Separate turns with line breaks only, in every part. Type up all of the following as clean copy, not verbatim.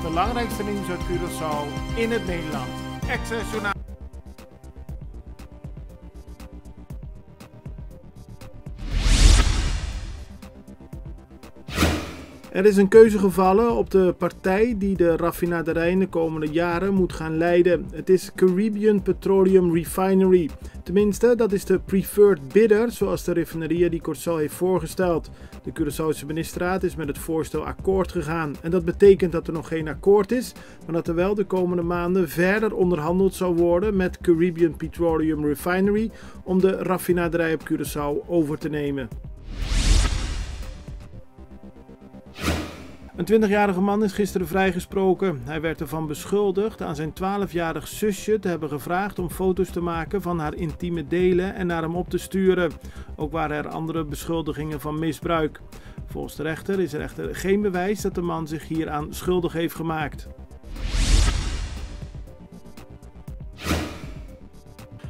belangrijkste nieuws uit Curaçao in het Nederlands. Access Journaal. Er is een keuze gevallen op de partij die de raffinaderij in de komende jaren moet gaan leiden. Het is Caribbean Petroleum Refinery. Tenminste, dat is de preferred bidder, zoals de Refineria di Curaçao heeft voorgesteld. De Curaçaose ministerraad is met het voorstel akkoord gegaan. En dat betekent dat er nog geen akkoord is, maar dat er wel de komende maanden verder onderhandeld zal worden met Caribbean Petroleum Refinery om de raffinaderij op Curaçao over te nemen. Een 20-jarige man is gisteren vrijgesproken. Hij werd ervan beschuldigd aan zijn 12-jarig zusje te hebben gevraagd om foto's te maken van haar intieme delen en naar hem op te sturen. Ook waren er andere beschuldigingen van misbruik. Volgens de rechter is er echter geen bewijs dat de man zich hieraan schuldig heeft gemaakt.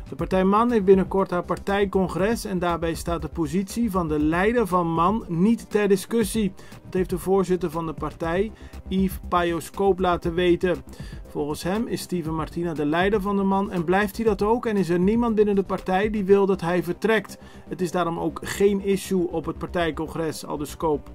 De partij MAN heeft binnenkort haar partijcongres en daarbij staat de positie van de leider van MAN niet ter discussie. Dat heeft de voorzitter van de partij, Yves Payos-Koop, laten weten. Volgens hem is Steven Martina de leider van de MAN en blijft hij dat ook en is er niemand binnen de partij die wil dat hij vertrekt. Het is daarom ook geen issue op het partijcongres, aldus Koop.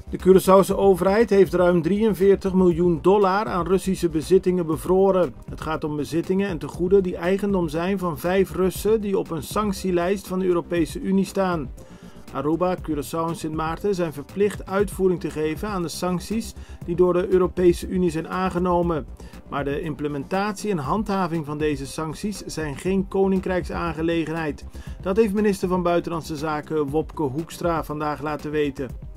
De Curaçaose overheid heeft ruim $43 miljoen aan Russische bezittingen bevroren. Het gaat om bezittingen en tegoeden die eigendom zijn van 5 Russen die op een sanctielijst van de Europese Unie staan. Aruba, Curaçao en Sint Maarten zijn verplicht uitvoering te geven aan de sancties die door de Europese Unie zijn aangenomen. Maar de implementatie en handhaving van deze sancties zijn geen koninkrijksaangelegenheid. Dat heeft minister van Buitenlandse Zaken Wopke Hoekstra vandaag laten weten.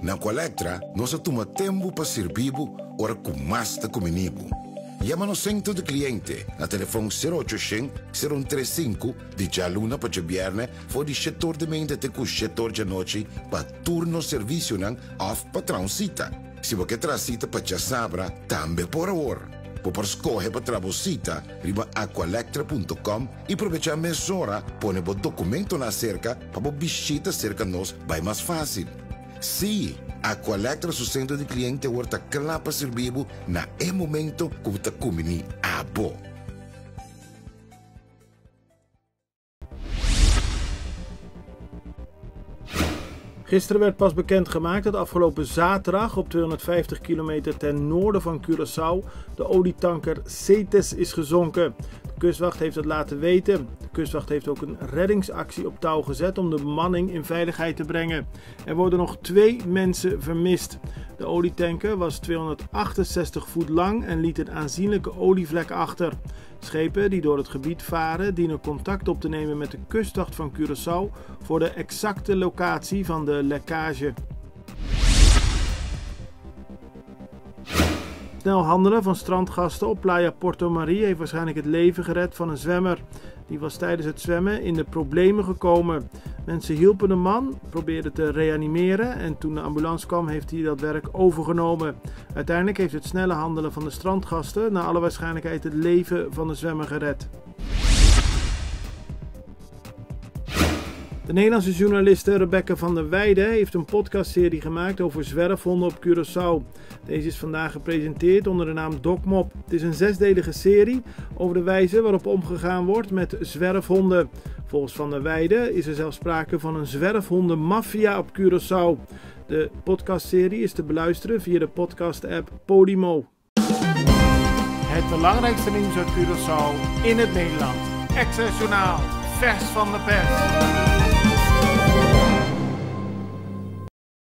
Na Colectra, nós toma tempo para servir ora com mais de comunibo. Llama-nos centro de cliente na telefone 0800-035 de Jaluna para Viernes voor die setor de mente te com setor de noite para turno serviço nan of patrão cita. Se você quer cita para sabra, também por hora. Por escolher para trabalhar, riba aqualectra.com e aproveitar a mesura, põe o documento na cerca para visita cerca nós vai mais fácil. Sim, a Colectra su centro de cliente wordt klaar para servir na momento como te comini abo.
Gisteren werd pas bekendgemaakt dat afgelopen zaterdag op 250 kilometer ten noorden van Curaçao de olietanker Cetes is gezonken. De kustwacht heeft het laten weten. De kustwacht heeft ook een reddingsactie op touw gezet om de bemanning in veiligheid te brengen. Er worden nog 2 mensen vermist. De olietanker was 268 voet lang en liet een aanzienlijke olievlek achter. Schepen die door het gebied varen dienen contact op te nemen met de kustwacht van Curaçao voor de exacte locatie van de lekkage. Snel handelen van strandgasten op Playa Porto Marie heeft waarschijnlijk het leven gered van een zwemmer. Die was tijdens het zwemmen in de problemen gekomen. Mensen hielpen de man, probeerden te reanimeren en toen de ambulance kwam heeft hij dat werk overgenomen. Uiteindelijk heeft het snelle handelen van de strandgasten naar alle waarschijnlijkheid het leven van de zwemmer gered. De Nederlandse journaliste Rebecca van der Weijden heeft een podcastserie gemaakt over zwerfhonden op Curaçao. Deze is vandaag gepresenteerd onder de naam Dogmop. Het is een 6-delige serie over de wijze waarop omgegaan wordt met zwerfhonden. Volgens Van der Weijden is er zelfs sprake van een zwerfhondenmafia op Curaçao. De podcastserie is te beluisteren via de podcast-app Podimo. Het belangrijkste nieuws uit Curaçao in het Nederlands. Access Journaal, vers van de pers.